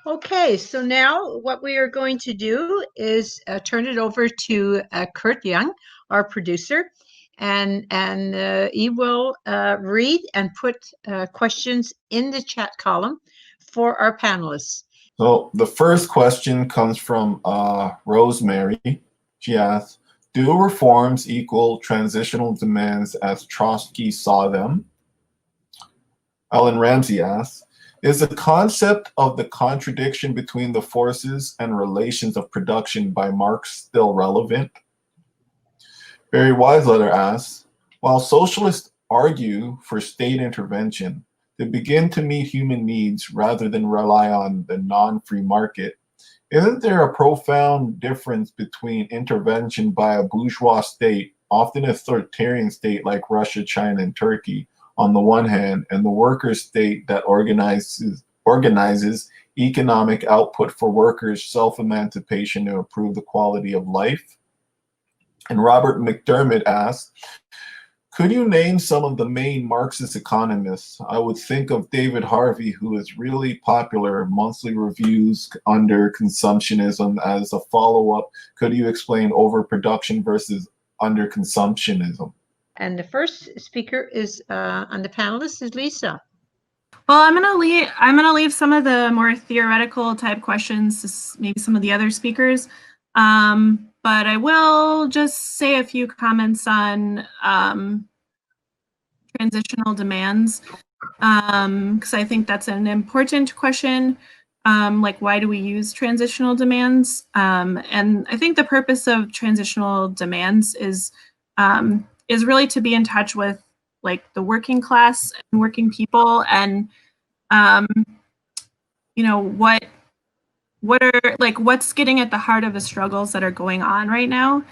Okay, so now what we are going to do is turn it over to Kurt Young, our producer, and he will read and put questions in the chat column for our panelists. So the first question comes from Rosemary. She asks, do reforms equal transitional demands as Trotsky saw them? Ellen Ramsey asks, is the concept of the contradiction between the forces and relations of production by Marx still relevant? Barry Weisletter asks, while socialists argue for state intervention to begin to meet human needs rather than rely on the non-free market, isn't there a profound difference between intervention by a bourgeois state, often a authoritarian state like Russia, China, and Turkey, on the one hand, and the worker state that organizes economic output for workers' self-emancipation to improve the quality of life? And Robert McDermott asks, could you name some of the main Marxist economists? I would think of David Harvey, who is really popular monthly reviews under consumptionism. As a follow-up, could you explain overproduction versus underconsumptionism? And the first speaker is on the panelists is Lisa. Well, I'm gonna leave some of the more theoretical type questions to maybe some of the other speakers, but I will just say a few comments on transitional demands, because I think that's an important question. Like, why do we use transitional demands? And I think the purpose of transitional demands is really to be in touch with like the working class and working people, and you know, what are like what's getting at the heart of the struggles that are going on right now,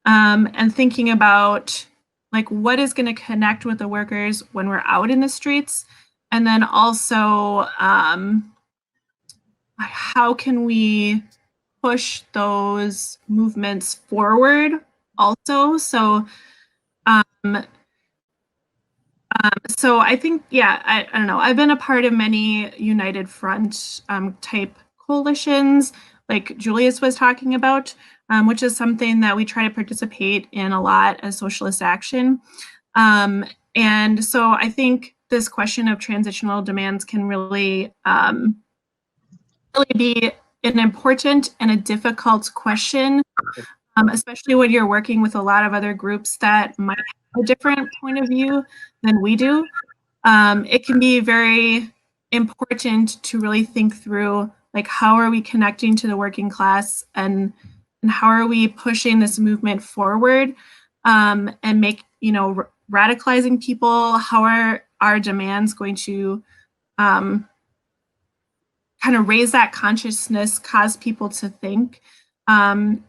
and thinking about like what is going to connect with the workers when we're out in the streets, and then also how can we push those movements forward also. So I think, yeah, I don't know. I've been a part of many United Front type coalitions, like Julius was talking about, which is something that we try to participate in a lot as Socialist Action. And so I think this question of transitional demands can really, really be an important and a difficult question, especially when you're working with a lot of other groups that might have a different point of view than we do. It can be very important to really think through, like, how are we connecting to the working class, and how are we pushing this movement forward, and make, you know, radicalizing people. How are our demands going to kind of raise that consciousness, cause people to think, and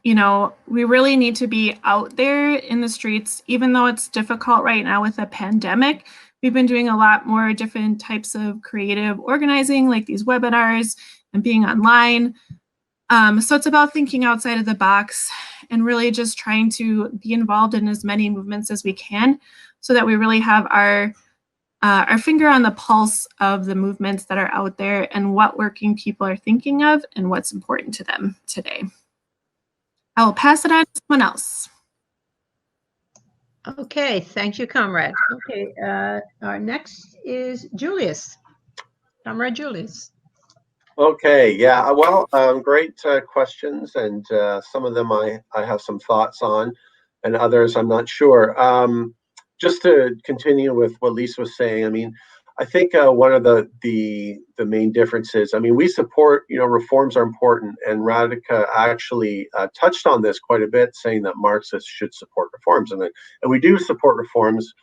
you know, we really need to be out there in the streets, even though it's difficult right now with a pandemic. We've been doing a lot more different types of creative organizing, like these webinars and being online. So it's about thinking outside of the box and really just trying to be involved in as many movements as we can, so that we really have our finger on the pulse of the movements that are out there and what working people are thinking of and what's important to them today. I will pass it on to someone else. Okay, thank you, comrade. Okay, our next is Julius. Comrade Julius. Okay, yeah, well, great questions, and some of them I have some thoughts on, and others I'm not sure. Just to continue with what Lisa was saying, I mean, I think one of the main differences, I mean, we support, you know, reforms are important, and Radhika actually touched on this quite a bit, saying that Marxists should support reforms, and we do support reforms.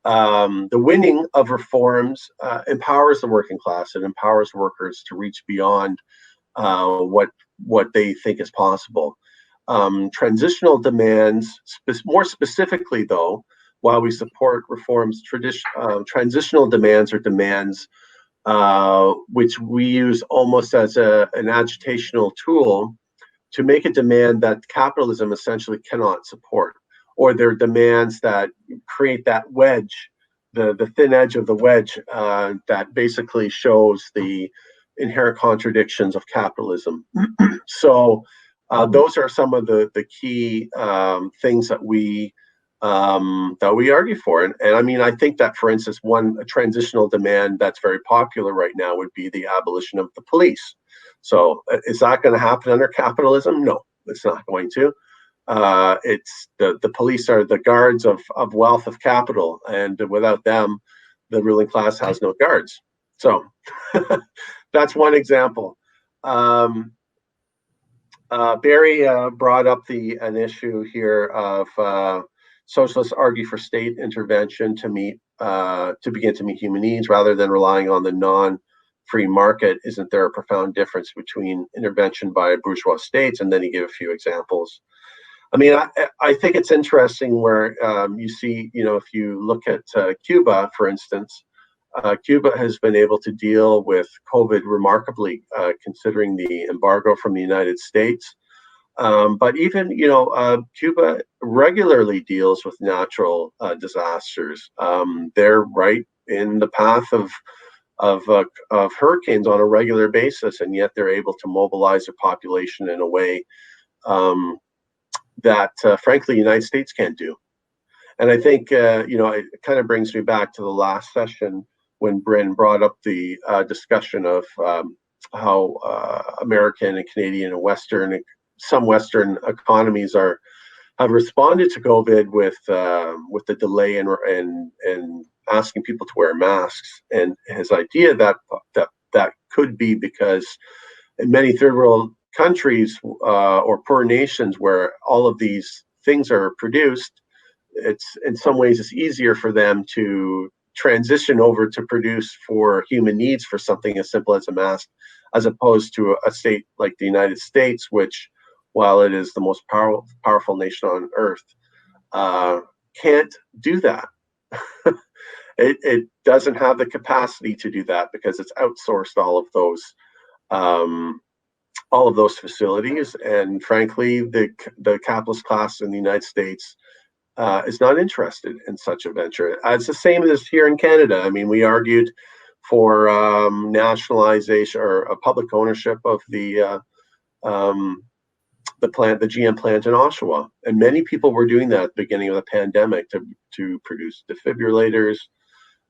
The winning of reforms empowers the working class. It empowers workers to reach beyond what they think is possible. Transitional demands, more specifically though, while we support reforms, transitional demands are demands which we use almost as an agitational tool to make a demand that capitalism essentially cannot support, or they're demands that create that wedge, the thin edge of the wedge that basically shows the inherent contradictions of capitalism. So those are some of the key things that we argue for. And I mean, I think that, for instance, a transitional demand that's very popular right now would be the abolition of the police. So is that going to happen under capitalism? No, it's not going to. It's the police are the guards of wealth, of capital, and without them, the ruling class has no guards. So that's one example. Barry brought up an issue here of socialists argue for state intervention to begin to meet human needs rather than relying on the non-free market. Isn't there a profound difference between intervention by bourgeois states? And then he gave a few examples. I mean, I think it's interesting where you see, if you look at Cuba, for instance, Cuba has been able to deal with COVID remarkably, considering the embargo from the United States. But even, Cuba regularly deals with natural disasters. They're right in the path of hurricanes on a regular basis, and yet they're able to mobilize their population in a way that, frankly, the United States can't do. And I think, it kind of brings me back to the last session when Bryn brought up the discussion of how American and Canadian and some Western economies have responded to COVID with the delay and asking people to wear masks. And his idea that could be because in many third world countries or poor nations where all of these things are produced, it's in some ways it's easier for them to transition over to produce for human needs for something as simple as a mask, as opposed to a state like the United States, which, while it is the most powerful nation on earth, can't do that. It doesn't have the capacity to do that because it's outsourced all of those facilities. And frankly, the capitalist class in the United States is not interested in such a venture. It's the same as here in Canada. I mean, we argued for nationalization or a public ownership of the GM plant in Oshawa, and many people were doing that at the beginning of the pandemic to produce defibrillators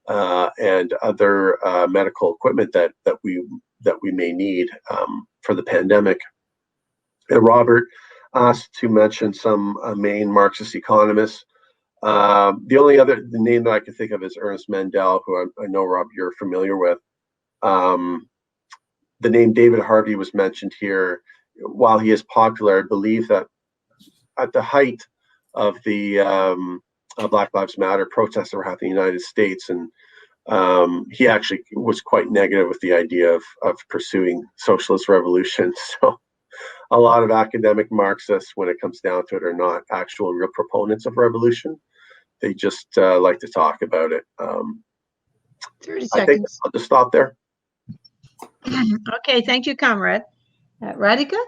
and other medical equipment that we may need for the pandemic. And Robert asked to mention some main Marxist economists. The only other name that I could think of is Ernest Mandel, who I know, Rob, you're familiar with. The name David Harvey was mentioned here. While he is popular, I believe that at the height of the Black Lives Matter protests that were happening in the United States, and he actually was quite negative with the idea of pursuing socialist revolution. So a lot of academic Marxists, when it comes down to it, are not actual real proponents of revolution. They just like to talk about it. 30 seconds. I think I'll just stop there. Okay, thank you, comrade. Radhika?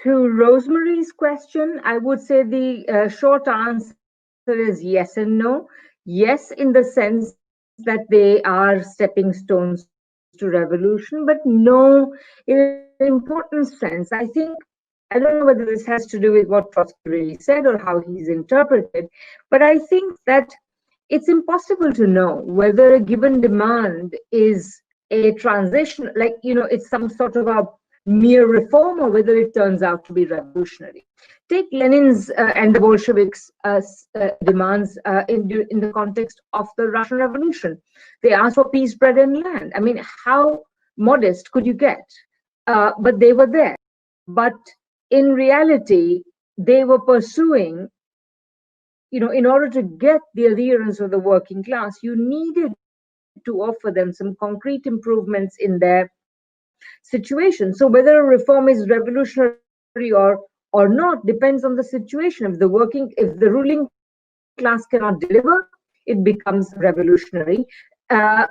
To Rosemary's question, I would say the short answer is yes and no. Yes, in the sense that they are stepping stones to revolution, but no, in an important sense. I don't know whether this has to do with what Trotsky really said or how he's interpreted, but I think that it's impossible to know whether a given demand is a transition, it's some sort of a mere reform, or whether it turns out to be revolutionary. Take Lenin's and the Bolsheviks' demands in the context of the Russian Revolution. They asked for peace, bread, and land. I mean, how modest could you get? But they were there. But in reality, they were pursuing, in order to get the adherence of the working class, you needed to offer them some concrete improvements in their situation. So whether a reform is revolutionary or not depends on the situation. If the ruling class cannot deliver, it becomes revolutionary. Or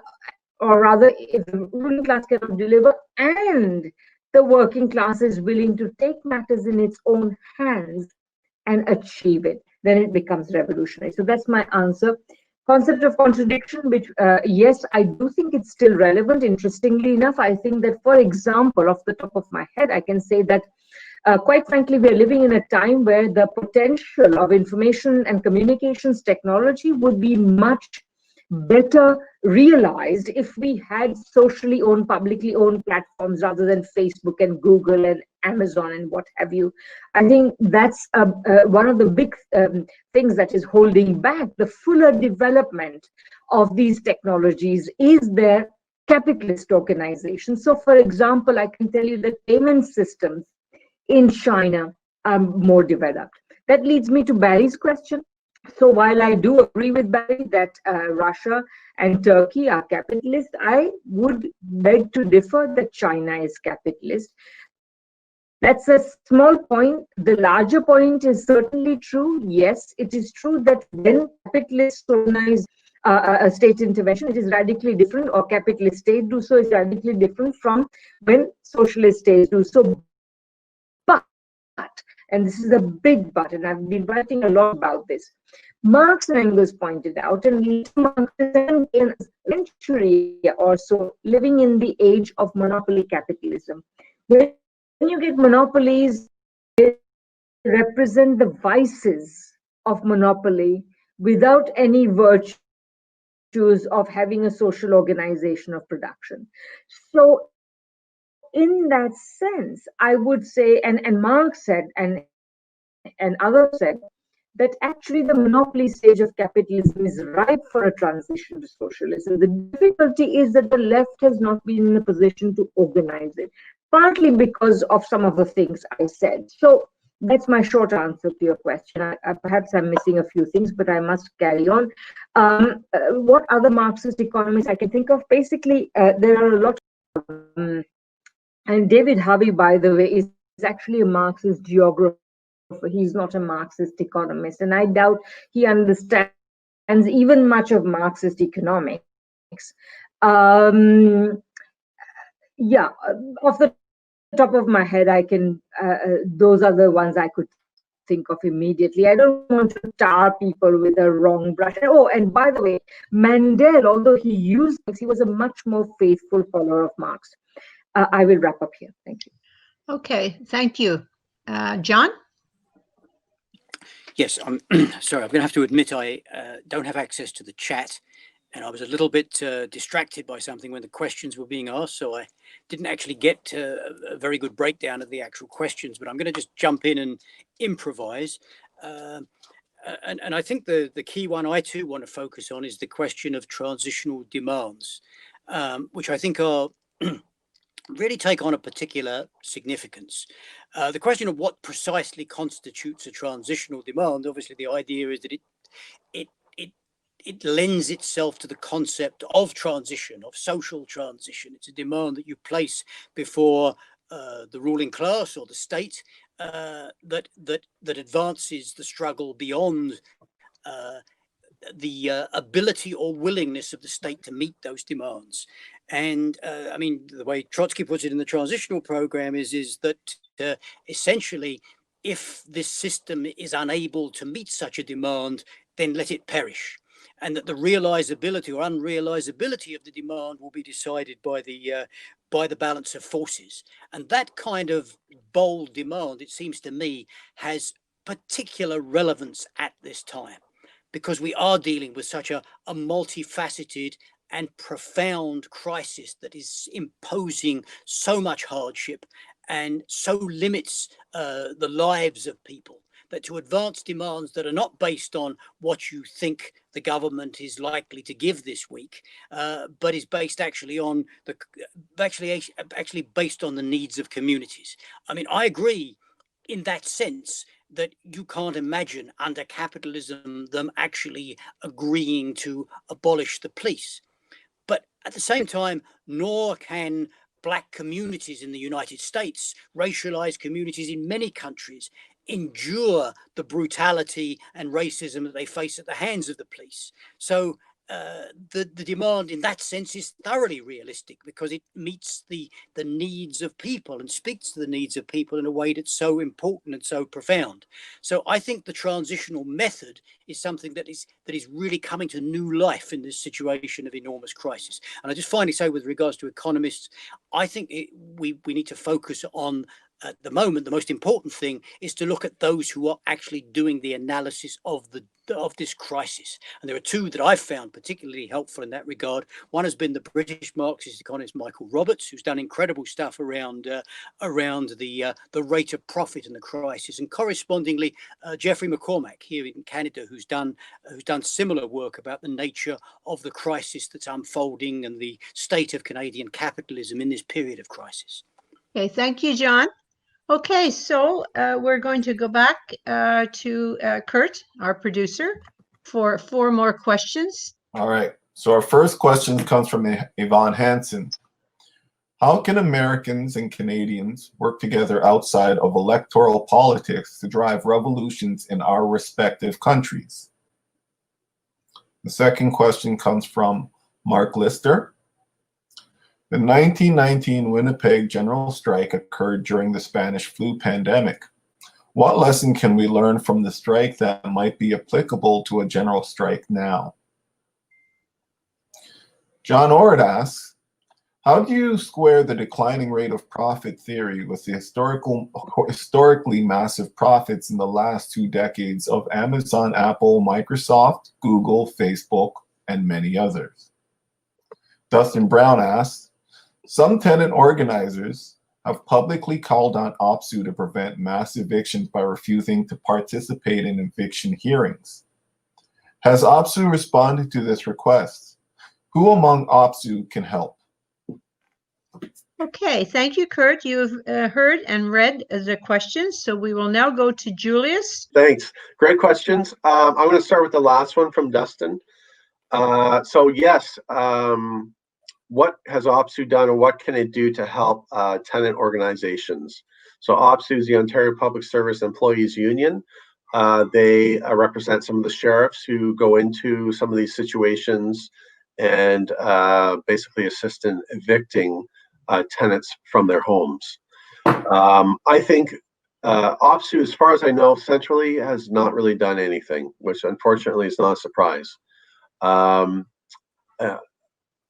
rather, if the ruling class cannot deliver and the working class is willing to take matters in its own hands and achieve it, then it becomes revolutionary. So that's my answer. concept of contradiction, which, yes, I do think it's still relevant. Interestingly enough, I think that, for example, off the top of my head, I can say that, quite frankly, we are living in a time where the potential of information and communications technology would be much better realized if we had socially owned, publicly owned platforms rather than Facebook and Google and Amazon and what have you. I think that's one of the big things that is holding back the fuller development of these technologies is their capitalist organization. So, for example, I can tell you that payment systems in China are more developed. That leads me to Barry's question. So while I do agree with Barry that Russia and Turkey are capitalist, I would beg to differ that China is capitalist. That's a small point. The larger point is certainly true. Yes, it is true that when capitalists organize a state intervention, it is radically different, or capitalist states do so, is radically different from when socialist states do so. But, and this is a big but, and I've been writing a lot about this, Marx and Engels pointed out, and Marx in a century or so, living in the age of monopoly capitalism. When you get monopolies, they represent the vices of monopoly without any virtues of having a social organization of production. So in that sense, I would say, and Marx said, and others said, that actually the monopoly stage of capitalism is ripe for a transition to socialism. The difficulty is that the left has not been in a position to organize it, partly because of some of the things I said. So that's my short answer to your question. Perhaps I'm missing a few things, but I must carry on. What other Marxist economists I can think of? Basically, there are a lot of, and David Harvey, by the way, is actually a Marxist geographer. He's not a Marxist economist, and I doubt he understands even much of Marxist economics. Yeah, off the top of my head, I can, those are the ones I could think of immediately. I don't want to tar people with a wrong brush. Oh, and by the way, Mandel, although he was a much more faithful follower of Marx. I will wrap up here. Thank you. Okay, thank you. John? Yes, I'm sorry, I'm going to have to admit I don't have access to the chat, and I was a little bit distracted by something when the questions were being asked, so I didn't actually get a very good breakdown of the actual questions, but I'm going to just jump in and improvise. And I think the key one I too want to focus on is the question of transitional demands, which I think are really take on a particular significance. The question of what precisely constitutes a transitional demand, obviously the idea is that it lends itself to the concept of transition, of social transition. It's a demand that you place before the ruling class or the state that advances the struggle beyond the ability or willingness of the state to meet those demands. And I mean, the way Trotsky puts it in the transitional program is that essentially, if this system is unable to meet such a demand, then let it perish. And that the realizability or unrealizability of the demand will be decided by the balance of forces. And that kind of bold demand, it seems to me, has particular relevance at this time, because we are dealing with such a multifaceted and profound crisis that is imposing so much hardship and so limits the lives of people, that to advance demands that are not based on what you think the government is likely to give this week, but is based actually on actually based on the needs of communities. I mean, I agree in that sense that you can't imagine under capitalism them actually agreeing to abolish the police. But at the same time, nor can Black communities in the United States, racialized communities in many countries, endure the brutality and racism that they face at the hands of the police. So the demand in that sense is thoroughly realistic because it meets the needs of people and speaks to the needs of people in a way that's so important and so profound. So I think the transitional method is something that is really coming to new life in this situation of enormous crisis. And I just finally say, with regards to economists, I think we need to focus on, at the moment, the most important thing is to look at those who are actually doing the analysis of this crisis. And there are two that I've found particularly helpful in that regard. One has been the British Marxist economist Michael Roberts, who's done incredible stuff around the rate of profit in the crisis, and correspondingly Geoffrey McCormack here in Canada, who's done similar work about the nature of the crisis that's unfolding and the state of Canadian capitalism in this period of crisis. Okay, thank you, John. Okay, so we're going to go back to Kurt, our producer, for 4 more questions. All right. So our first question comes from Yvonne Hansen. How can Americans and Canadians work together outside of electoral politics to drive revolutions in our respective countries? The second question comes from Mark Lister. The 1919 Winnipeg general strike occurred during the Spanish flu pandemic. What lesson can we learn from the strike that might be applicable to a general strike now? John Ord asks, how do you square the declining rate of profit theory with the historically massive profits in the last 2 decades of Amazon, Apple, Microsoft, Google, Facebook, and many others? Dustin Brown asks, some tenant organizers have publicly called on OPSEU to prevent mass evictions by refusing to participate in eviction hearings. Has OPSEU responded to this request? Who among OPSEU can help? Okay, thank you, Kurt. You've heard and read the questions, so we will now go to Julius. Thanks. Great questions. I'm going to start with the last one from Dustin. So yes, what has OPSEU done, and what can it do to help tenant organizations? So OPSEU is the Ontario Public Service Employees Union. They represent some of the sheriffs who go into some of these situations and basically assist in evicting tenants from their homes. I think OPSEU, as far as I know, centrally has not really done anything, which unfortunately is not a surprise.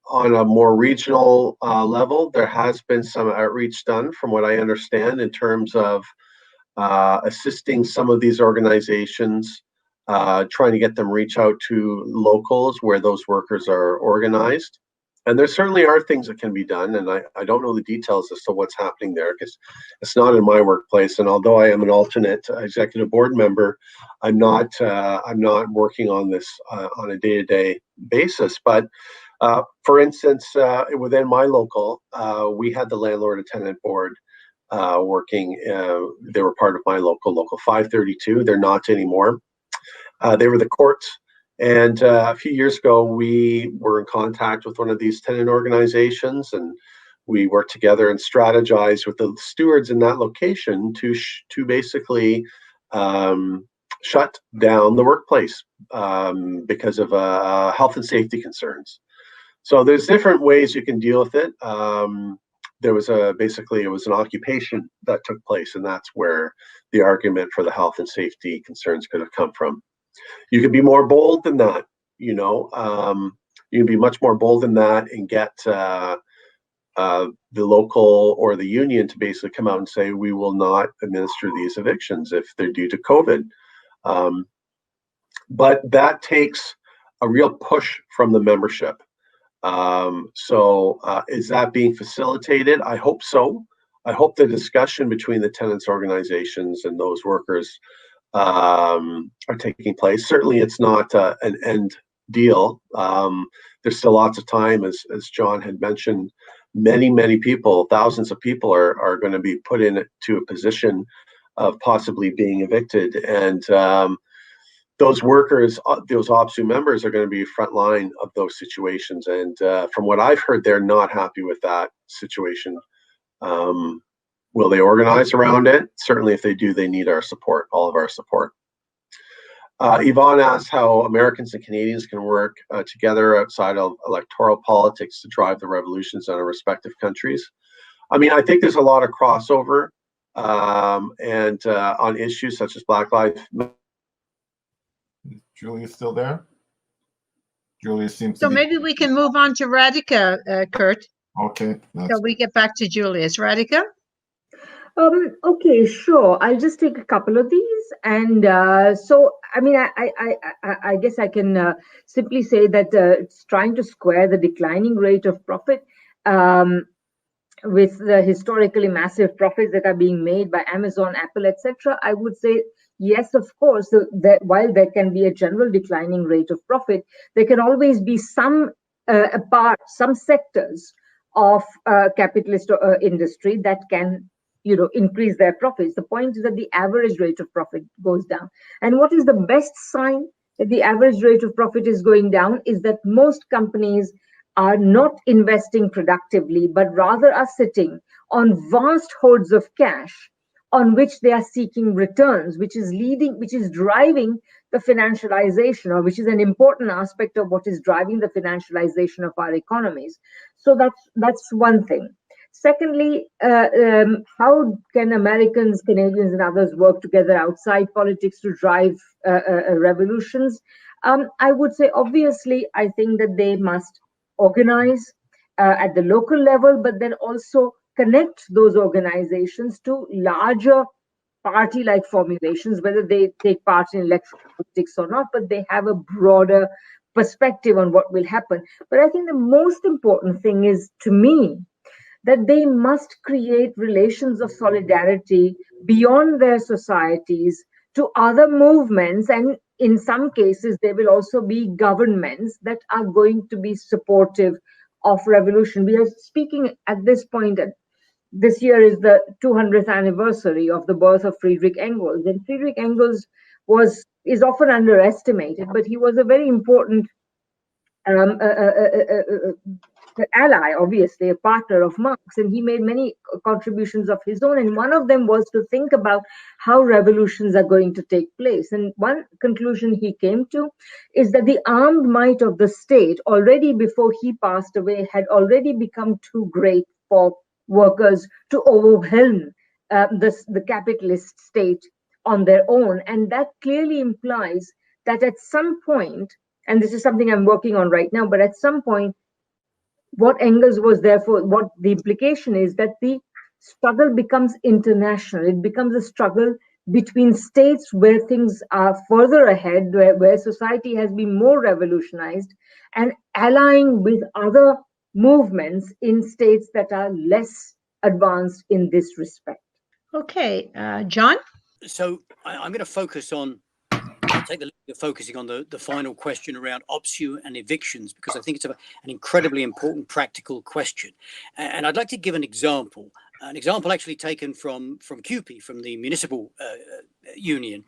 On a more regional level, there has been some outreach done, from what I understand, in terms of assisting some of these organizations, trying to get them reach out to locals where those workers are organized. And there certainly are things that can be done, and I don't know the details as to what's happening there because it's not in my workplace. And although I am an alternate executive board member, I'm not working on this on a day-to-day basis. But for instance, within my local, we had the landlord and tenant board working. They were part of my local 532. They're not anymore. They were the courts. And a few years ago, we were in contact with one of these tenant organizations, and we worked together and strategized with the stewards in that location to basically shut down the workplace because of health and safety concerns. So there's different ways you can deal with it. There was basically it was an occupation that took place, and that's where the argument for the health and safety concerns could have come from. You can be more bold than that, you know. You can be much more bold than that and get the local or the union to basically come out and say, we will not administer these evictions if they're due to COVID. But that takes a real push from the membership. So is that being facilitated? I hope so. I hope the discussion between the tenants organizations and those workers are taking place. Certainly it's not an end deal. There's still lots of time, as John had mentioned. Many people, thousands of people are going to be put into a position of possibly being evicted, and those workers, those OPSEU members, are going to be front line of those situations. And from what I've heard, they're not happy with that situation. Will they organize around it? Certainly, if they do, they need our support, all of our support. Yvonne asked how Americans and Canadians can work together outside of electoral politics to drive the revolutions in our respective countries. I mean, I think there's a lot of crossover and on issues such as Black Lives Matter. Julia still there? Julia seems So to be... maybe we can move on to Radhika, Kurt. Okay. So we get back to Julius. Radhika? Okay, sure. I'll just take a couple of these. And so, I mean, I guess I can simply say that it's trying to square the declining rate of profit with the historically massive profits that are being made by Amazon, Apple, etc. I would say, yes, of course, that while there can be a general declining rate of profit, there can always be some some sectors of capitalist industry that can increase their profits. The point is that the average rate of profit goes down. And what is the best sign that the average rate of profit is going down is that most companies are not investing productively, but rather are sitting on vast hoards of cash on which they are seeking returns, which is driving the financialization, or which is an important aspect of what is driving the financialization of our economies. So that's one thing. Secondly, how can Americans, Canadians, and others work together outside politics to drive revolutions? I would say, obviously, I think that they must organize at the local level, but then also connect those organizations to larger party-like formulations, whether they take part in electoral politics or not, but they have a broader perspective on what will happen. But I think the most important thing is, to me, that they must create relations of solidarity beyond their societies to other movements, and in some cases there will also be governments that are going to be supportive of revolution. We are speaking at this point, this year is the 200th anniversary of the birth of Friedrich Engels, and Friedrich Engels is often underestimated, but he was a very important ally, obviously, a partner of Marx, and he made many contributions of his own. And one of them was to think about how revolutions are going to take place. And one conclusion he came to is that the armed might of the state, already before he passed away, had already become too great for workers to overwhelm the capitalist state on their own. And that clearly implies that at some point, and this is something I'm working on right now, but at some point, what Engels was there for, what the implication is that the struggle becomes international. It becomes a struggle between states where things are further ahead, where society has been more revolutionized, and allying with other movements in states that are less advanced in this respect. Okay, John? So I'm going to focus on, take the lead of focusing on the final question around OPSEU and evictions, because I think it's an incredibly important practical question. And I'd like to give an example actually taken from CUPE, from the municipal union.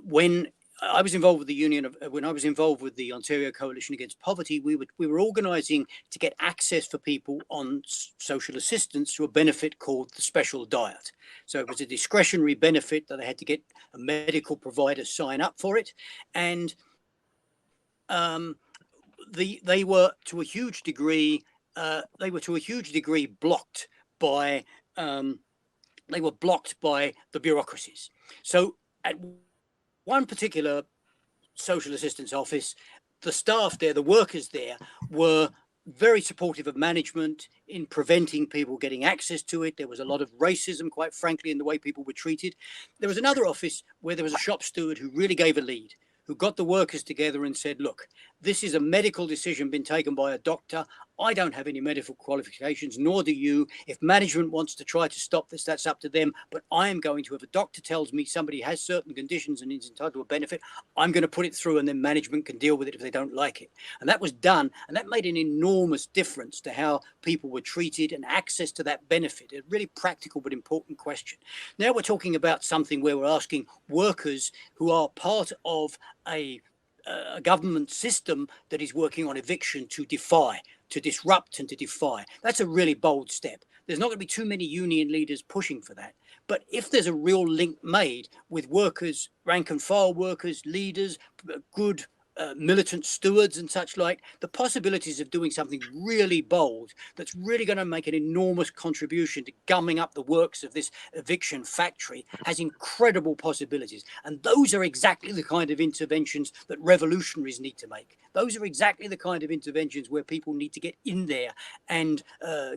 When I was involved with the union, when I was involved with the Ontario Coalition Against Poverty, we were organising to get access for people on social assistance to a benefit called the special diet. So it was a discretionary benefit that they had to get a medical provider sign up for it, and they were to a huge degree blocked by the bureaucracies. So at one particular social assistance office, the staff there, the workers there, were very supportive of management in preventing people getting access to it. There was a lot of racism, quite frankly, in the way people were treated. There was another office where there was a shop steward who really gave a lead, who got the workers together and said, look, this is a medical decision been taken by a doctor. I don't have any medical qualifications, nor do you. If management wants to try to stop this, that's up to them. But I am going to, if a doctor tells me somebody has certain conditions and is entitled to a benefit, I'm going to put it through, and then management can deal with it if they don't like it. And that was done. And that made an enormous difference to how people were treated and access to that benefit. A really practical but important question. Now we're talking about something where we're asking workers who are part of a government system that is working on eviction to disrupt and to defy. That's a really bold step. There's not going to be too many union leaders pushing for that. But if there's a real link made with workers, rank and file workers, leaders, good militant stewards and such like, the possibilities of doing something really bold that's really going to make an enormous contribution to gumming up the works of this eviction factory has incredible possibilities. And those are exactly the kind of interventions that revolutionaries need to make. Those are exactly the kind of interventions where people need to get in there and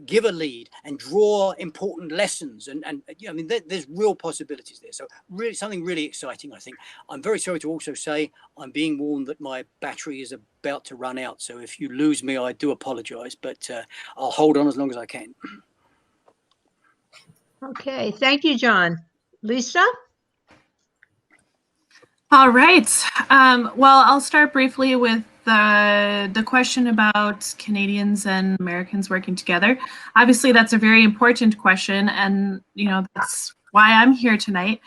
give a lead and draw important lessons. And I mean, there's real possibilities there. So really something really exciting, I think. I'm very sorry to also say I'm being warned that my battery is about to run out. So if you lose me, I do apologize, but I'll hold on as long as I can. Okay, thank you, John. Lisa? All right. Well, I'll start briefly with the question about Canadians and Americans working together. Obviously, that's a very important question, and that's why I'm here tonight.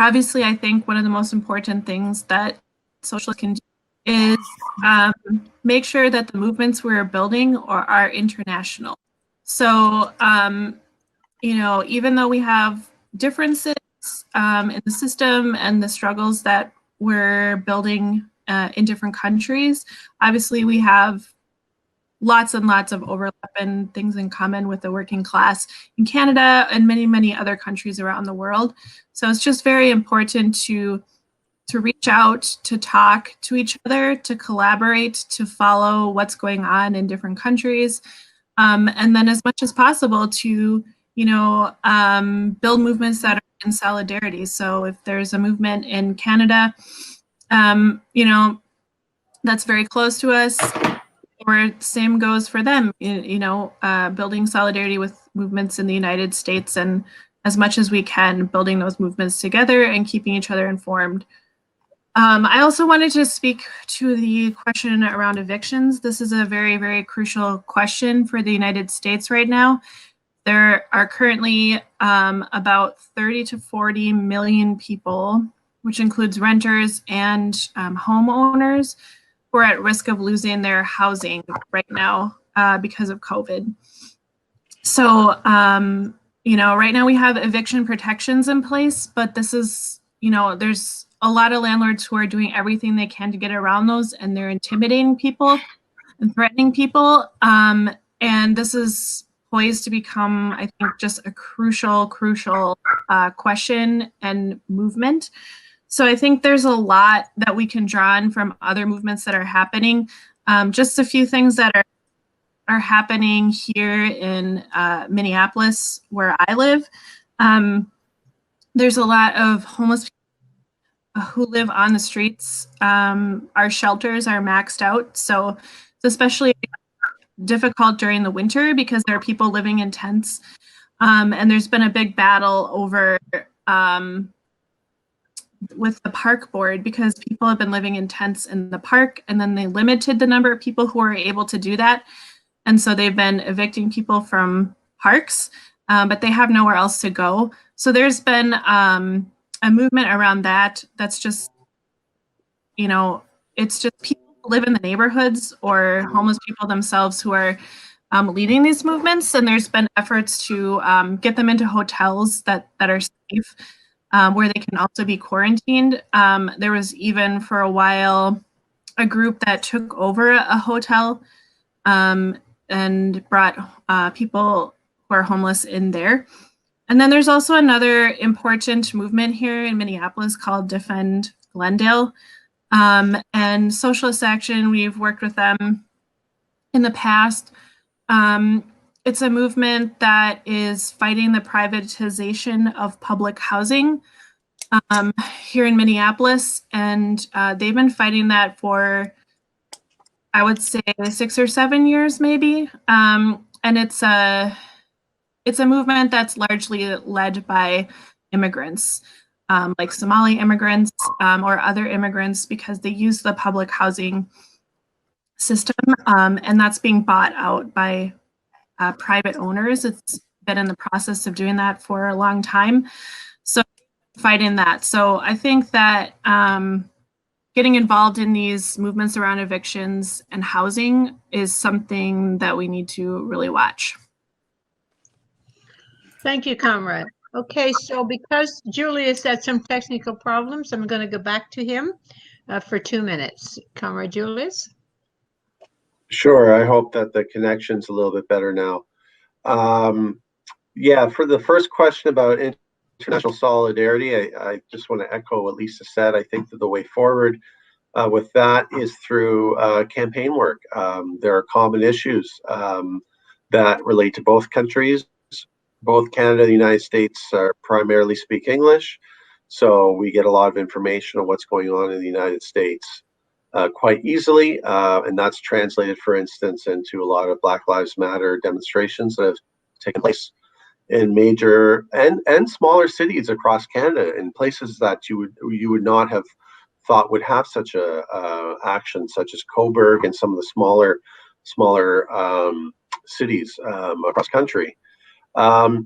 Obviously, I think one of the most important things that socialists can do is make sure that the movements we're building are international. So, even though we have differences in the system and the struggles that we're building in different countries, obviously we have lots and lots of overlap and things in common with the working class in Canada and many, many other countries around the world. So it's just very important to reach out, to talk to each other, to collaborate, to follow what's going on in different countries, and then as much as possible to build movements that are in solidarity. So if there's a movement in Canada, that's very close to us, or same goes for them, building solidarity with movements in the United States, and as much as we can, building those movements together and keeping each other informed. I also wanted to speak to the question around evictions. This is a very, very crucial question for the United States right now. There are currently about 30 to 40 million people, which includes renters and homeowners, who are at risk of losing their housing right now because of COVID. So, right now we have eviction protections in place, but this is, there's a lot of landlords who are doing everything they can to get around those, and they're intimidating people and threatening people. And this is poised to become, I think, just a crucial question and movement. So I think there's a lot that we can draw on from other movements that are happening. Just a few things that are happening here in Minneapolis, where I live. There's a lot of homeless people who live on the streets. Our shelters are maxed out, so it's especially difficult during the winter because there are people living in tents, and there's been a big battle over with the park board, because people have been living in tents in the park, and then they limited the number of people who are able to do that, and so they've been evicting people from parks, but they have nowhere else to go. So there's been a movement around that. That's just, it's just people who live in the neighborhoods or homeless people themselves who are leading these movements. And there's been efforts to get them into hotels that are safe, where they can also be quarantined. There was even for a while a group that took over a hotel and brought people who are homeless in there. And then there's also another important movement here in Minneapolis called Defend Glendale. And Socialist Action, we've worked with them in the past. It's a movement that is fighting the privatization of public housing here in Minneapolis. And they've been fighting that for, I would say, 6 or 7 years, maybe. And it's a movement that's largely led by immigrants, like Somali immigrants or other immigrants, because they use the public housing system, and that's being bought out by private owners. It's been in the process of doing that for a long time. So fighting that. So I think that getting involved in these movements around evictions and housing is something that we need to really watch. Thank you, comrade. Okay, so because Julius had some technical problems, I'm going to go back to him for 2 minutes. Comrade Julius? Sure. I hope that the connection's a little bit better now. Yeah, for the first question about international solidarity, I just want to echo what Lisa said. I think that the way forward with that is through campaign work. There are common issues that relate to both countries. Both Canada and the United States primarily speak English, so we get a lot of information on what's going on in the United States quite easily, and that's translated, for instance, into a lot of Black Lives Matter demonstrations that have taken place in major and smaller cities across Canada, in places that you would not have thought would have such a action, such as Cobourg and some of the smaller cities across country. I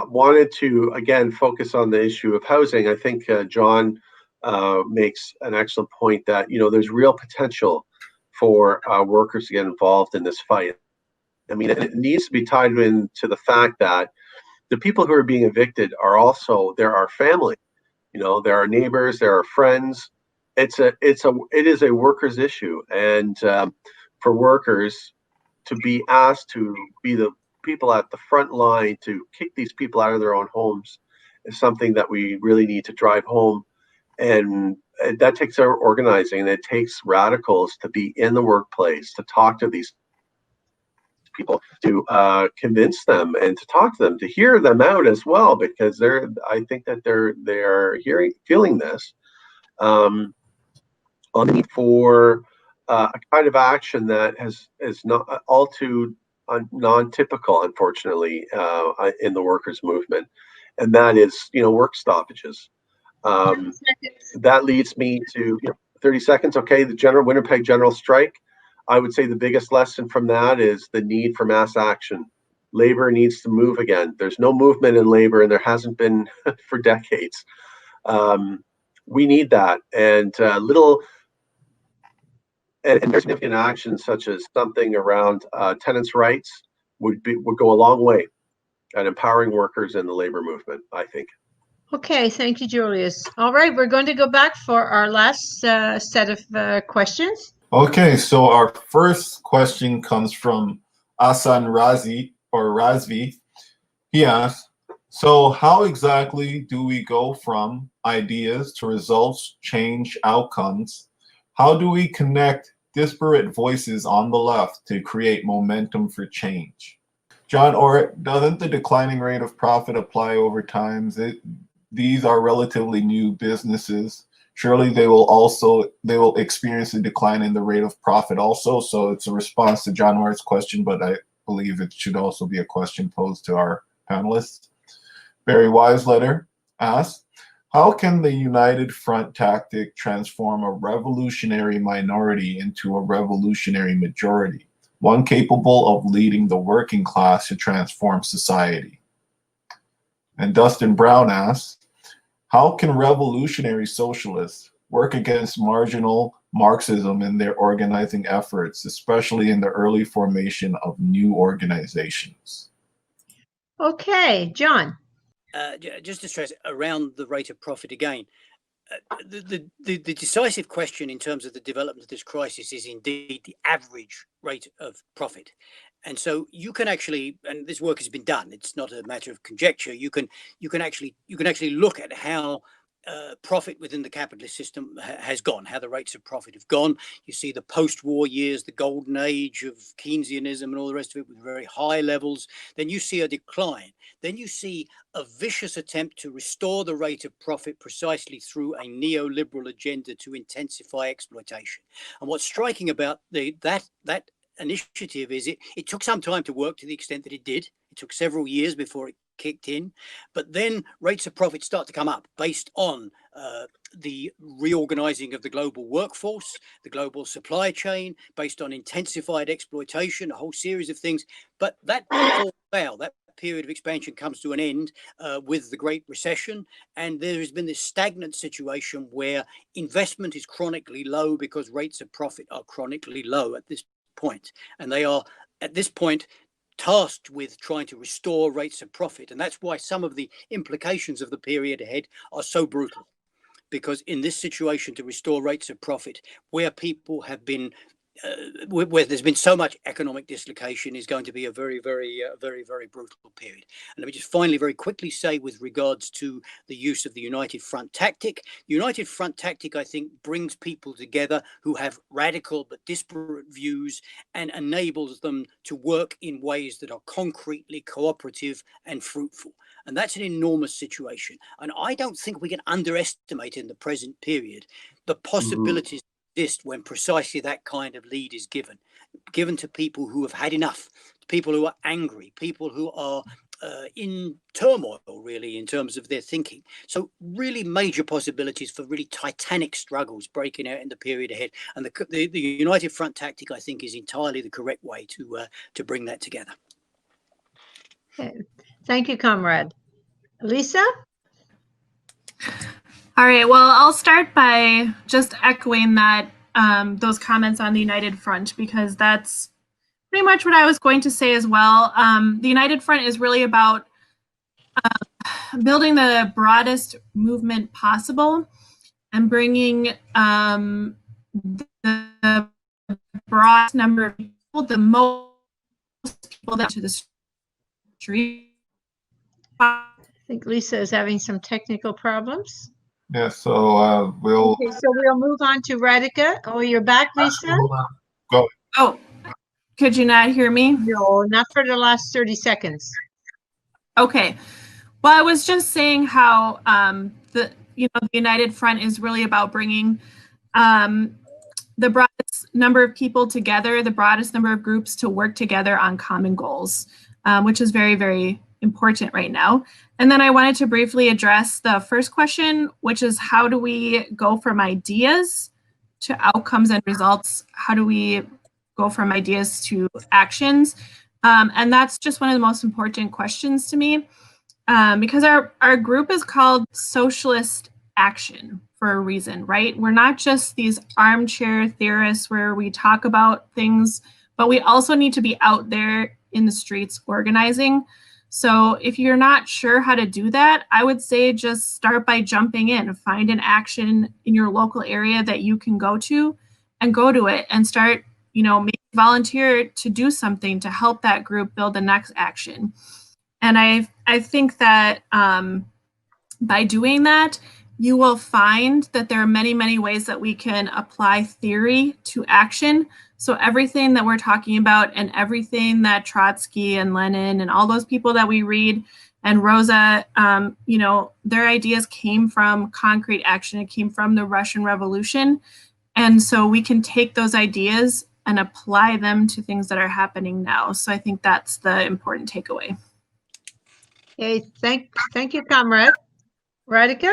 wanted to again focus on the issue of housing. I think John makes an excellent point that there's real potential for workers to get involved in this fight. I mean, it needs to be tied into the fact that the people who are being evicted are also our family. There are neighbors, there are friends. It is a workers' issue, and for workers to be asked to be the people at the front line to kick these people out of their own homes is something that we really need to drive home. And that takes our organizing, and it takes radicals to be in the workplace, to talk to these people, to convince them and to talk to them, to hear them out as well, because I think that they're feeling this on the need for a kind of action that is not all too non-typical, unfortunately, in the workers' movement, and that is work stoppages. That leads me to 30 seconds. Okay, the Winnipeg general strike. I would say the biggest lesson from that is the need for mass action. Labor needs to move again. There's no movement in labor, and there hasn't been for decades. We need that, and and significant actions such as something around tenants' rights would go a long way at empowering workers in the labor movement, I think. Okay, thank you, Julius. All right, we're going to go back for our last set of questions. Okay, so our first question comes from Asan Razvi. He asks, so how exactly do we go from ideas to results, change outcomes? How do we connect disparate voices on the left to create momentum for change? John, or doesn't the declining rate of profit apply over time? These are relatively new businesses. Surely they will experience a decline in the rate of profit also. So it's a response to John Orr's question, but I believe it should also be a question posed to our panelists. Barry Wiseletter asks, how can the United Front tactic transform a revolutionary minority into a revolutionary majority, one capable of leading the working class to transform society? And Dustin Brown asks, how can revolutionary socialists work against marginal Marxism in their organizing efforts, especially in the early formation of new organizations? Okay, John. Just to stress around the rate of profit again, the decisive question in terms of the development of this crisis is indeed the average rate of profit. And so you can actually, and this work has been done, it's not a matter of conjecture, you can actually look at how profit within the capitalist system has gone, how the rates of profit have gone. You see the post-war years, the golden age of Keynesianism and all the rest of it with very high levels. Then you see a decline. Then you see a vicious attempt to restore the rate of profit precisely through a neoliberal agenda to intensify exploitation. And what's striking about that initiative is it took some time to work to the extent that it did. It took several years before it kicked in, but then rates of profit start to come up based on the reorganizing of the global workforce, the global supply chain, based on intensified exploitation, a whole series of things. But that period of expansion comes to an end with the Great Recession, and there has been this stagnant situation where investment is chronically low because rates of profit are chronically low at this point, and they are at this point tasked with trying to restore rates of profit. And that's why some of the implications of the period ahead are so brutal. Because in this situation, to restore rates of profit, where people have been, where there's been so much economic dislocation, is going to be a very, very brutal period. And let me just finally very quickly say, with regards to the use of the United Front tactic, United Front tactic, I think, brings people together who have radical but disparate views and enables them to work in ways that are concretely cooperative and fruitful. And that's an enormous situation. And I don't think we can underestimate in the present period the possibilities exist when precisely that kind of lead is given to people who have had enough, people who are angry, people who are in turmoil, really, in terms of their thinking. So really major possibilities for really titanic struggles breaking out in the period ahead. And the United Front tactic, I think, is entirely the correct way to bring that together. Okay. Thank you, comrade. Lisa? All right, well, I'll start by just echoing that those comments on the United Front, because that's pretty much what I was going to say as well. The United Front is really about building the broadest movement possible and bringing the broadest number of people, the most people that to the street. I think Lisa is having some technical problems. Yeah, so we'll... Okay, so we'll move on to Radhika. Oh, you're back, Lisa? Hold on. Go. Oh, could you not hear me? No, not for the last 30 seconds. Okay. Well, I was just saying how the United Front is really about bringing the broadest number of people together, the broadest number of groups to work together on common goals, which is very, very important right now. And then I wanted to briefly address the first question, which is how do we go from ideas to outcomes and results? How do we go from ideas to actions? And that's just one of the most important questions to me, because our group is called Socialist Action for a reason, right? We're not just these armchair theorists where we talk about things, but we also need to be out there in the streets organizing. So if you're not sure how to do that, I would say just start by jumping in, find an action in your local area that you can go to and go to it and start, maybe volunteer to do something to help that group build the next action. And I think that by doing that, you will find that there are many, many ways that we can apply theory to action. So everything that we're talking about and everything that Trotsky and Lenin and all those people that we read and Rosa, their ideas came from concrete action. It came from the Russian Revolution. And so we can take those ideas and apply them to things that are happening now. So I think that's the important takeaway. Okay, thank you, comrade. Radhika?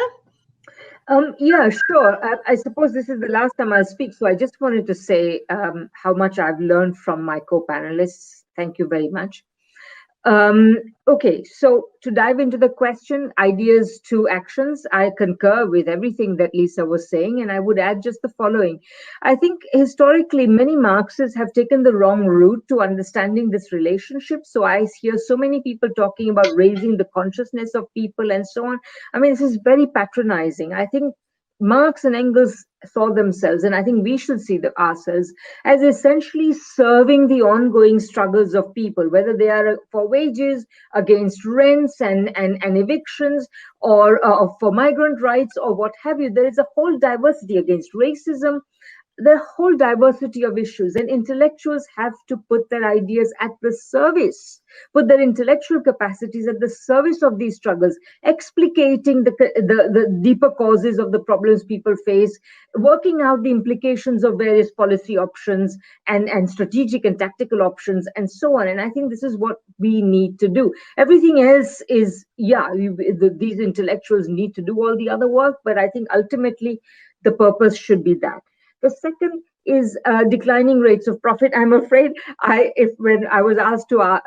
Yeah, sure. I suppose this is the last time I'll speak, so I just wanted to say how much I've learned from my co-panelists. Thank you very much. Okay, so to dive into the question, ideas to actions, I concur with everything that Lisa was saying, and I would add just the following. I think historically, many Marxists have taken the wrong route to understanding this relationship. So I hear so many people talking about raising the consciousness of people and so on. I mean, this is very patronizing. I think Marx and Engels saw themselves, and I think we should see ourselves as essentially serving the ongoing struggles of people, whether they are for wages, against rents and evictions, or for migrant rights or what have you. There is a whole diversity against racism, the whole diversity of issues, and intellectuals have to put their ideas at the service, put their intellectual capacities at the service of these struggles, explicating the deeper causes of the problems people face, working out the implications of various policy options and strategic and tactical options, and so on. And I think this is what we need to do. Everything else is, these intellectuals need to do all the other work, but I think ultimately the purpose should be that. The second is declining rates of profit. I'm afraid when I was asked to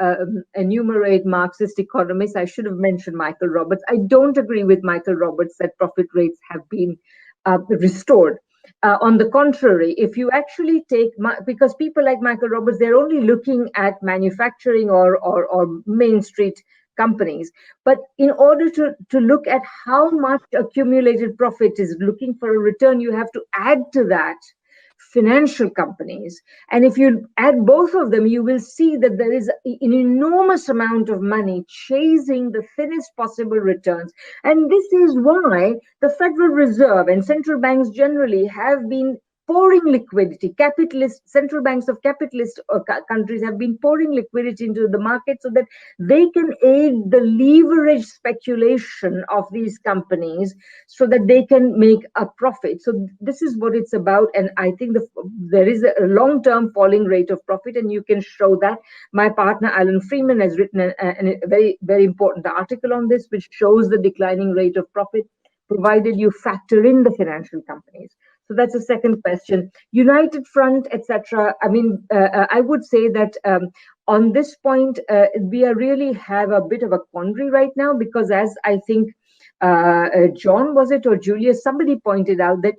enumerate Marxist economists, I should have mentioned Michael Roberts. I don't agree with Michael Roberts that profit rates have been restored. On the contrary, if you actually take, because people like Michael Roberts, they're only looking at manufacturing or Main Street companies. But in order to look at how much accumulated profit is looking for a return, you have to add to that financial companies. And if you add both of them, you will see that there is an enormous amount of money chasing the thinnest possible returns. And this is why the Federal Reserve and central banks generally have been pouring liquidity. Central banks of capitalist countries have been pouring liquidity into the market so that they can aid the leverage speculation of these companies so that they can make a profit. So this is what it's about. And I think there is a long-term falling rate of profit, and you can show that. My partner, Alan Freeman, has written a very, very important article on this, which shows the declining rate of profit, provided you factor in the financial companies. So that's the second question. United Front, etc. I mean, I would say that on this point, we really have a bit of a quandary right now, because as I think John, was it, or Julius, somebody pointed out that,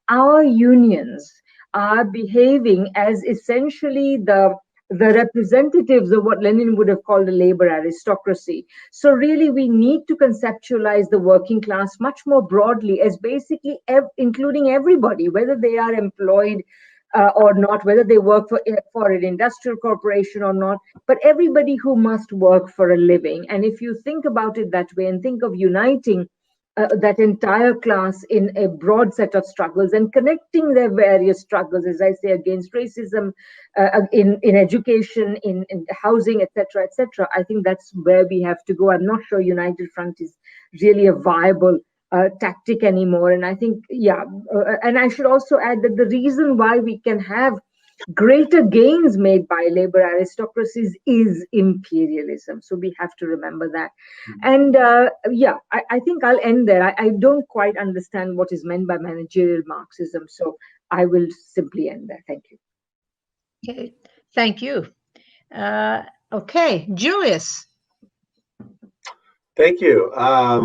our unions are behaving as essentially the representatives of what Lenin would have called a labor aristocracy. So really, we need to conceptualize the working class much more broadly as basically including everybody, whether they are employed or not, whether they work for an industrial corporation or not, but everybody who must work for a living. And if you think about it that way and think of uniting that entire class in a broad set of struggles and connecting their various struggles, as I say, against racism, in education, in housing, etc., etc. I think that's where we have to go. I'm not sure United Front is really a viable tactic anymore. And I think, and I should also add that the reason why we can have greater gains made by labor aristocracies is imperialism. So we have to remember that. And I think I'll end there. I don't quite understand what is meant by managerial Marxism. So I will simply end there. Thank you. Okay, thank you. Okay, Julius. Thank you. A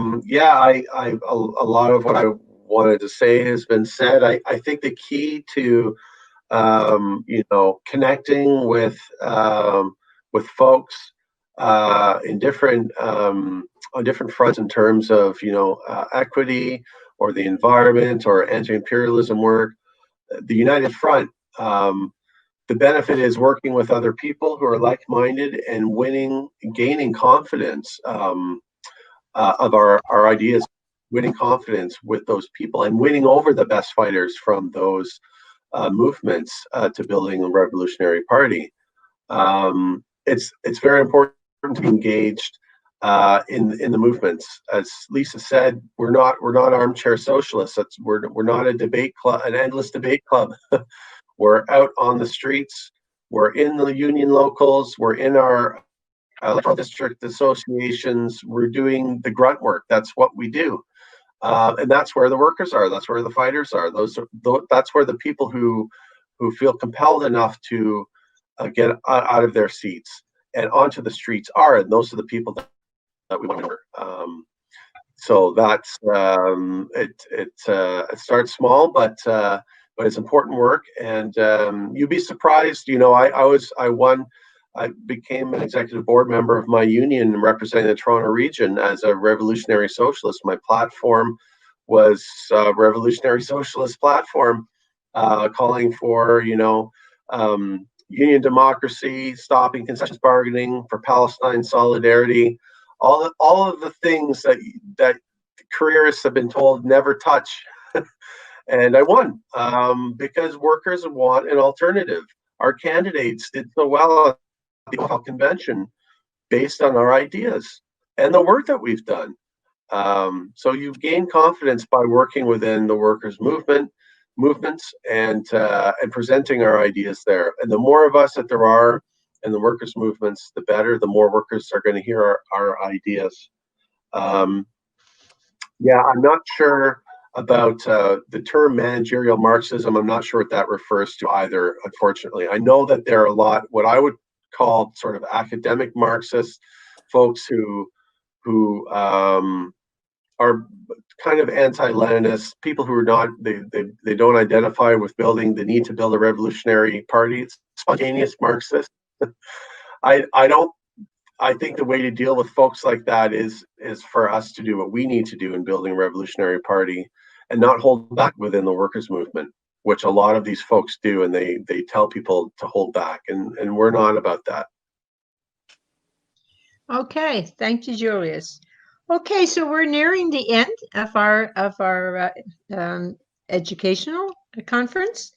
lot of what I wanted to say has been said. I think the key to connecting with folks in different on different fronts in terms of equity or the environment or anti-imperialism work. The United Front, the benefit is working with other people who are like-minded and gaining confidence of our ideas, winning confidence with those people, and winning over the best fighters from those movements to building a revolutionary party. It's very important to be engaged in the movements. As Lisa said, we're not armchair socialists. We're not a debate club, an endless debate club. We're out on the streets. We're in the union locals. We're in our electoral district associations. We're doing the grunt work. That's what we do. And that's where the workers are. That's where the fighters are. That's where the people who feel compelled enough to get out of their seats and onto the streets are. And those are the people that we want to work. So that's it starts small, but it's important work. And you'd be surprised. I became an executive board member of my union representing the Toronto region as a revolutionary socialist. My platform was a revolutionary socialist platform calling for, union democracy, stopping concessions bargaining, for Palestine solidarity, all of the things that careerists have been told never touch. And I won because workers want an alternative. Our candidates did so well at the convention based on our ideas and the work that we've done. So you gain confidence by working within the workers' movements and presenting our ideas there. And the more of us that there are in the workers' movements, the better. The more workers are going to hear our ideas. I'm not sure about the term managerial Marxism. I'm not sure what that refers to either, unfortunately. I know that there are a lot, what I would call sort of academic Marxist folks who are kind of anti-Leninist, people who are not, they don't identify with building the need to build a revolutionary party. It's spontaneous Marxist. I think the way to deal with folks like that is for us to do what we need to do in building a revolutionary party and not hold back within the workers' movement, which a lot of these folks do, and they tell people to hold back, and we're not about that. Okay, thank you, Julius. Okay, so we're nearing the end of our educational conference.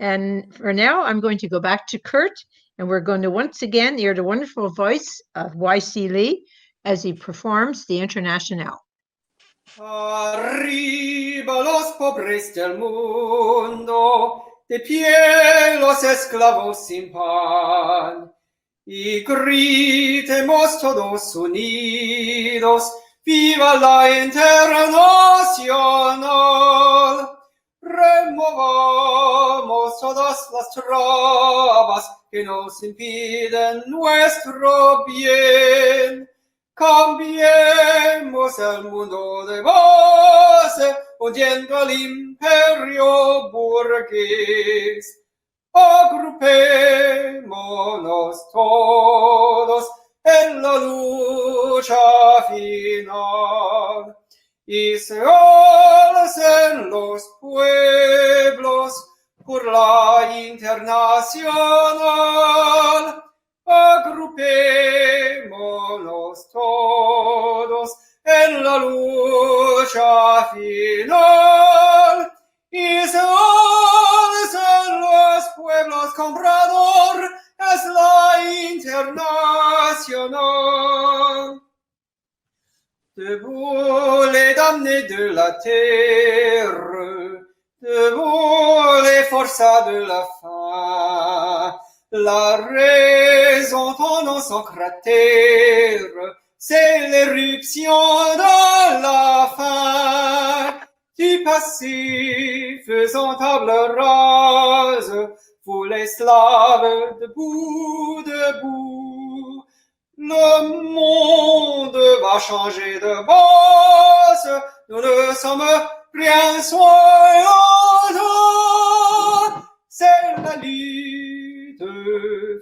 And for now, I'm going to go back to Kurt, and we're going to once again hear the wonderful voice of Y.C. Lee as he performs the International. Arriba los pobres del mundo, de pie los esclavos sin pan, y gritemos todos unidos, viva la Internacional. Removamos todas las trabas que nos impiden nuestro bien. Cambiemos el mundo de base, hundiendo al imperio burgués. Agrupémonos todos en la lucha final. Y se alcen los pueblos por la Internacional. Agrupémonos todos en la lucha final. Y se alcen los pueblos, comprador es la Internacional. Debout les damnés de la terre, debout les forçats de la faim, la raison tendant son cratère, c'est l'éruption de la fin. Du passé faisant table rase, vous les slaves debout, debout. Le monde va changer de base, nous ne sommes rien soyons. C'est la lutte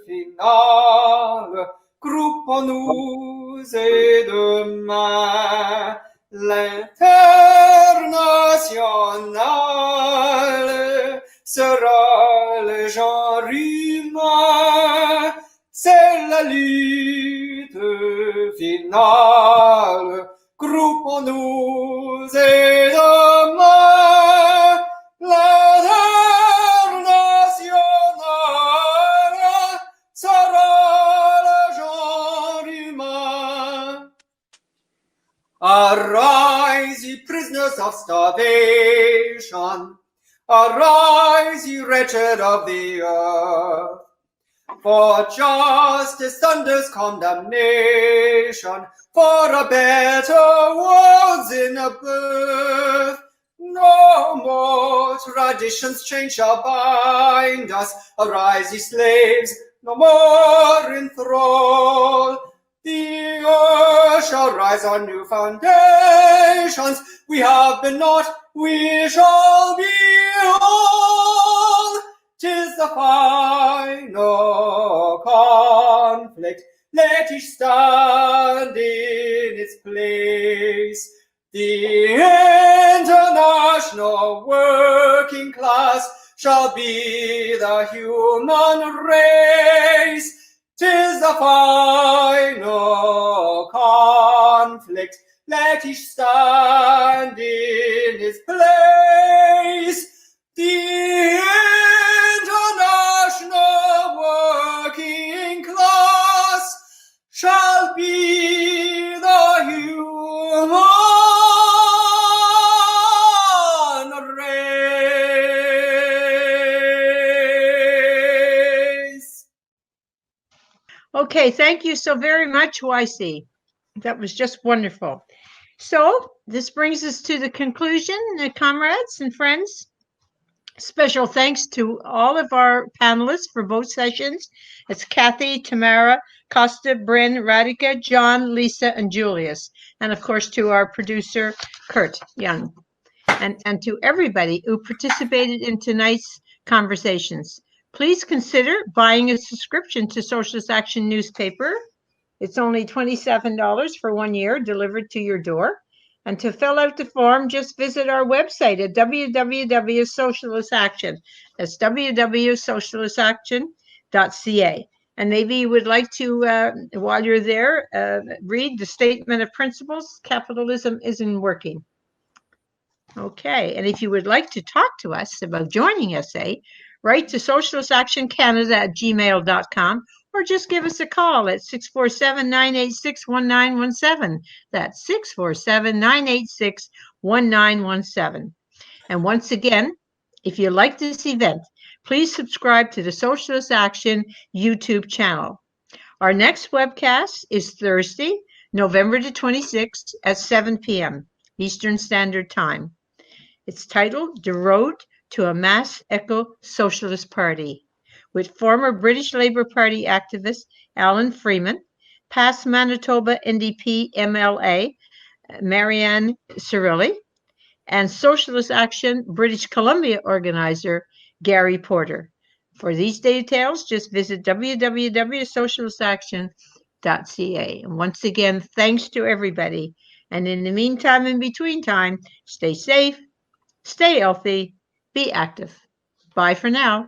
finale, groupons-nous et demain l'Internationale sera le genre humain. C'est la lutte finale, groupons-nous et demain l'Internationale sera le genre humain. Arise, ye prisoners of starvation, arise, ye wretched of the earth. For justice thunders condemnation, for a better world's in a birth. No more traditions change shall bind us. Arise, ye slaves, no more in thrall. The earth shall rise on new foundations. We have been not, we shall be all. 'Tis the final conflict, let each stand in its place. The international working class shall be the human race. 'Tis the final conflict, let each stand in its place. The international working class shall be the human race. Okay, thank you so very much, YC. That was just wonderful. So this brings us to the conclusion, comrades and friends. Special thanks to all of our panelists for both sessions. It's Kathy, Tamara, Costa, Bryn, Radhika, John, Lisa, and Julius. And of course to our producer, Kurt Young. And to everybody who participated in tonight's conversations. Please consider buying a subscription to Socialist Action newspaper. It's only $27 for 1 year, delivered to your door. And to fill out the form, just visit our website at www.socialistaction. That's www.socialistaction.ca. And maybe you would like to, while you're there, read the statement of principles. Capitalism isn't working. Okay, and if you would like to talk to us about joining SA, write to socialistactioncanada@gmail.com or just give us a call at 647-986-1917. That's 647-986-1917. And once again, if you like this event, please subscribe to the Socialist Action YouTube channel. Our next webcast is Thursday, November the 26th at 7 p.m. Eastern Standard Time. It's titled The Road to a Mass Eco-Socialist Party, with former British Labour Party activist Alan Freeman, past Manitoba NDP MLA Marianne Cirilli, and Socialist Action British Columbia organizer Gary Porter. For these details, just visit www.socialistaction.ca. And once again, thanks to everybody. And in the meantime, in between time, stay safe, stay healthy, be active. Bye for now.